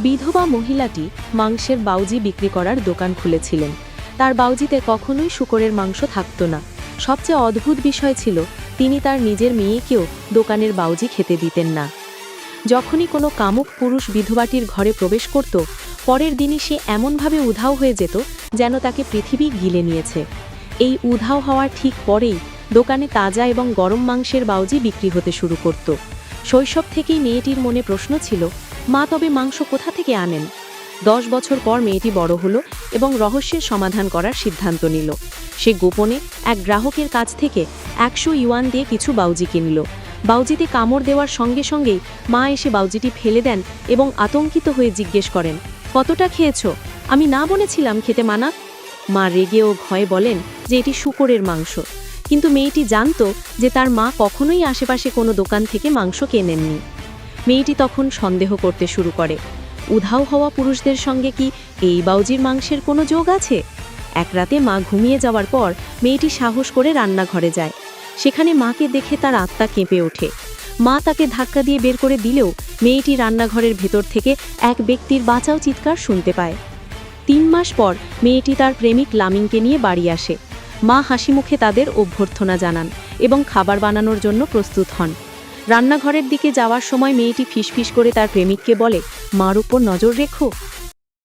বিধবা মহিলাটি মাংসের বাউজি বিক্রি করার দোকান খুলেছিলেন। তার বাউজিতে কখনোই শূকরের মাংস থাকত না। সবচেয়ে অদ্ভুত বিষয় ছিল, তিনি তার নিজের মেয়েকেও দোকানের বাউজি খেতে দিতেন না। যখনই কোনো কামুক পুরুষ বিধবাটির ঘরে প্রবেশ করত, পরের দিনই সে এমনভাবে উধাও হয়ে যেত যেন তাকে পৃথিবী গিলে নিয়েছে। এই উধাও হওয়ার ঠিক পরেই দোকানে তাজা এবং গরম মাংসের বাউজি বিক্রি হতে শুরু করত। শৈশব থেকেই মেয়েটির মনে প্রশ্ন ছিল, মা তবে মাংস কোথা থেকে আনেন? 10 বছর পর মেয়েটি বড় হলো এবং রহস্যের সমাধান করার সিদ্ধান্ত নিল। সে গোপনে এক গ্রাহকের কাছ থেকে 100 ইউয়ান দিয়ে কিছু বাউজি কিনল। বাউজিতে কামড় দেওয়ার সঙ্গে সঙ্গেই মা এসে বাউজিটি ফেলে দেন এবং আতঙ্কিত হয়ে জিজ্ঞেস করেন, কতটা খেয়েছো? আমি না বলেছিলাম খেতে মানা? মা রেগে ও ভয়ে বলেন যে এটি শূকরের মাংস। কিন্তু মেয়েটি জানত যে তার মা কখনোই আশেপাশে কোনো দোকান থেকে মাংস কেনেননি। মেয়েটি তখন সন্দেহ করতে শুরু করে, উধাও হওয়া পুরুষদের সঙ্গে কি এই বাউজির মাংসের কোনো যোগ আছে? এক রাতে মা ঘুমিয়ে যাওয়ার পর মেয়েটি সাহস করে রান্নাঘরে যায়। সেখানে মাকে দেখে তার আত্মা কেঁপে ওঠে। মা তাকে ধাক্কা দিয়ে বের করে দিলেও মেয়েটি রান্নাঘরের ভেতর থেকে এক ব্যক্তির বাঁচাও চিৎকার শুনতে পায়। 3 মাস পর মেয়েটি তার প্রেমিক লামিংকে নিয়ে বাড়ি আসে। মা হাসি মুখে তাদের অভ্যর্থনা জানান এবং খাবার বানানোর জন্য প্রস্তুত হন। রান্নাঘরের দিকে যাওয়ার সময় মেয়েটি ফিসফিস করে তার প্রেমিককে বলে, মার উপর নজর রেখো,